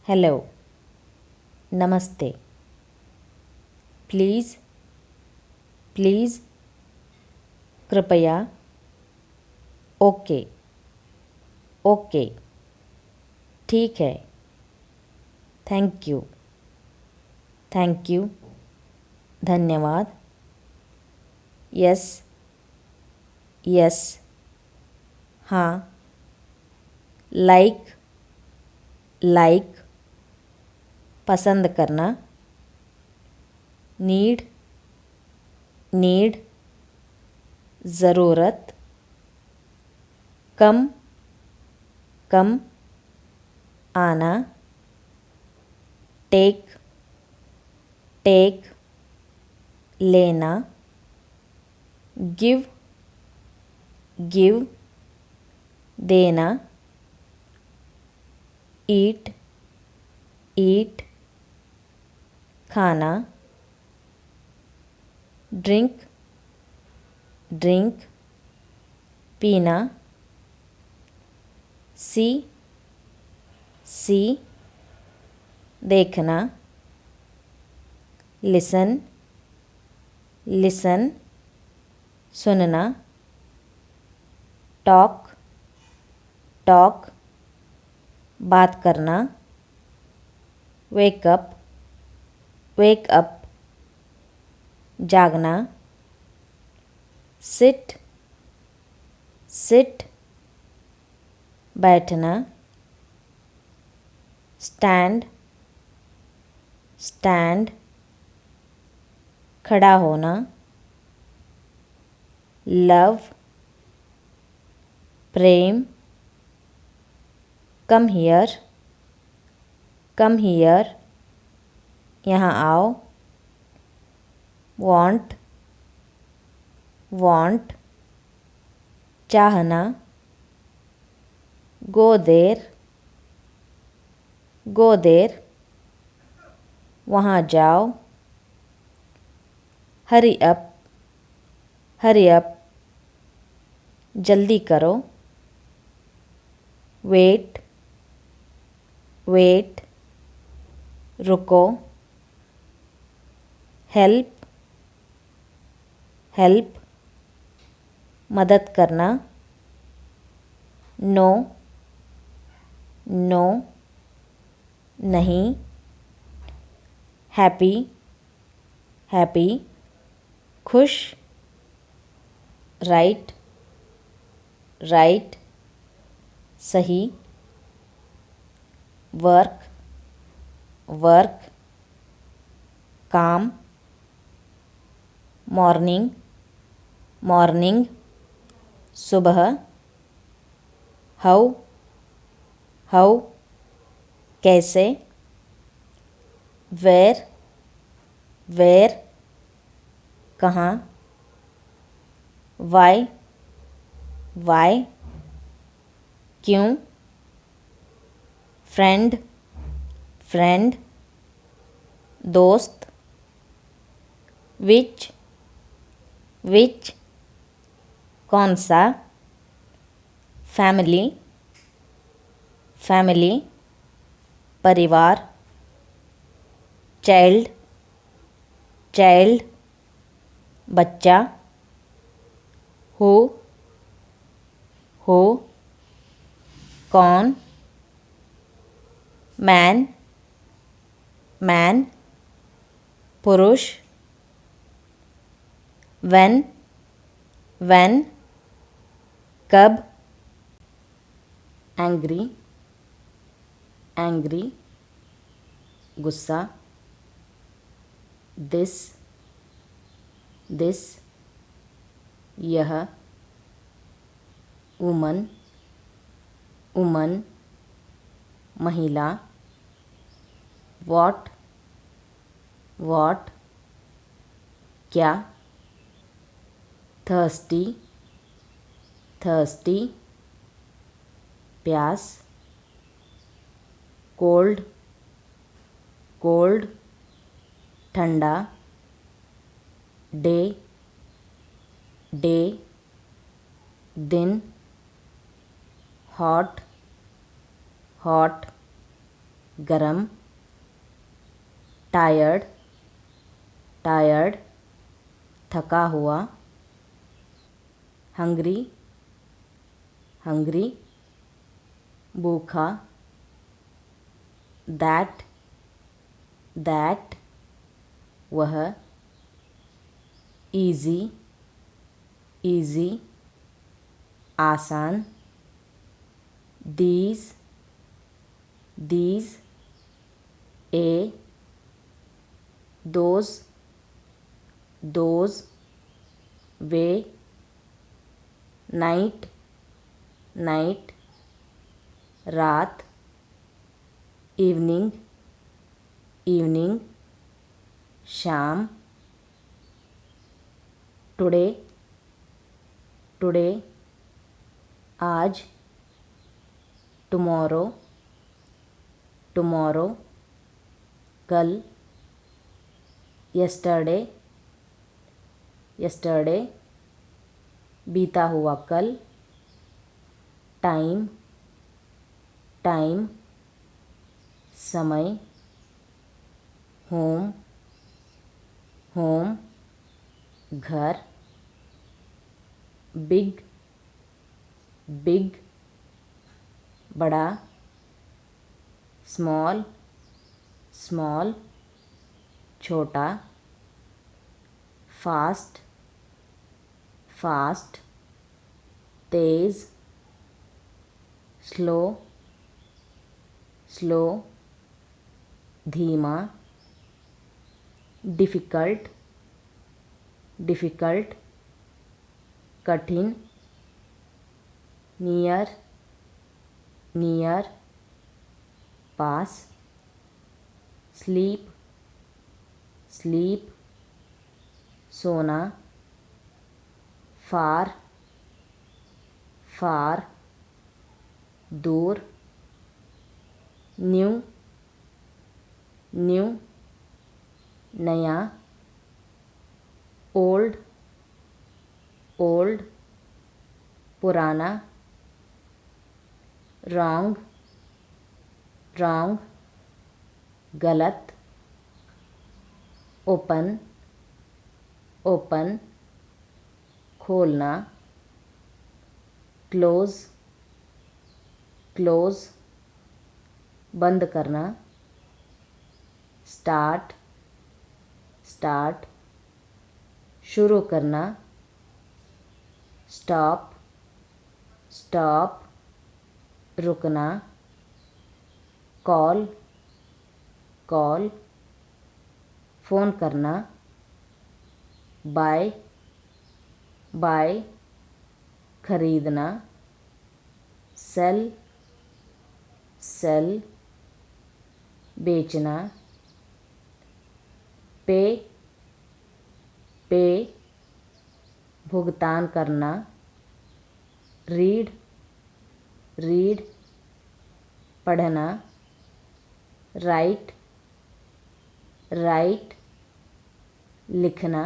hello, नमस्ते, please, please, कृपया, okay, okay, ठीक है, थैंक यू, थैंक यू, धन्यवाद, यस, यस, हाँ, लाइक, लाइक, पसंद करना, नीड, नीड, ज़रूरत, कम, कम, आना, टेक, टेक, लेना, गिव, गिव, देना, ईट, ईट, खाना, ड्रिंक, ड्रिंक, पीना, सी, सी, देखना, लिसन, लिसन, सुनना, टॉक, टॉक, बात करना, वेकअप, वेकअप, जागना, सिट, सिट, बैठना, स्टैंड, स्टैंड, खड़ा होना, love, Prem, come here, come here, यहाँ आओ, वांट, वांट, चाहना, गो देर, गो देर, वहाँ जाओ, हरी अप, हरी अप, जल्दी करो, वेट, वेट, रुको, हेल्प, हेल्प, मदद करना, नो, नो, नहीं, हैप्पी, हैप्पी, खुश, राइट, राइट, सही, वर्क, वर्क, काम, मॉर्निंग, मॉर्निंग, सुबह, हाउ, हाउ, कैसे, वेयर, वेयर, कहाँ, वाई, वाई, क्यों, फ्रेंड, फ्रेंड, दोस्त, विच, विच, कौन सा, फैमिली, फैमिली, परिवार, चाइल्ड, चाइल्ड, बच्चा, हु, हो, कौन, मैन, मैन, पुरुष, व्हेन, व्हेन, कब, एंग्री, एंग्री, गुस्सा, दिस, दिस, यह, वुमन, वुमन, महिला, व्हाट, व्हाट, क्या, थर्स्टी, थर्स्टी, प्यास, कोल्ड, कोल्ड, ठंडा, डे, डे, दिन, हॉट, हॉट, गरम, टायर्ड, टायर्ड, थका हुआ, हंग्री, हंग्री, भूखा, दैट, दैट, वह, इजी, इजी, आसान, these, these, A, those, those, way, night, night, रात, इवनिंग, इवनिंग, शाम, टुडे, टुडे, आज, टुमारो, टुमारो, कल, यस्टरडे, यस्टरडे, बीता हुआ कल, टाइम, टाइम, समय, होम, होम, घर, बिग, बिग, बड़ा, स्मॉल, स्मॉल, छोटा, फास्ट, फास्ट, तेज़, स्लो, स्लो, धीमा, डिफ़िकल्ट, डिफ़िकल्ट, कठिन, नियर, नियर, पास, स्लीप, स्लीप, सोना, फार, फार, दूर, न्यू, न्यू, नया, ओल्ड, ओल्ड, पुराना, रॉन्ग, रॉन्ग, गलत, ओपन, ओपन, खोलना, क्लोज़, क्लोज़, बंद करना, स्टार्ट, स्टार्ट, शुरू करना, स्टॉप, स्टॉप, रुकना, कॉल, कॉल, फ़ोन करना, बाय, बाय, खरीदना, सेल, सेल, बेचना, पे, पे, भुगतान करना, रीड, रीड, पढ़ना, राइट, राइट, लिखना,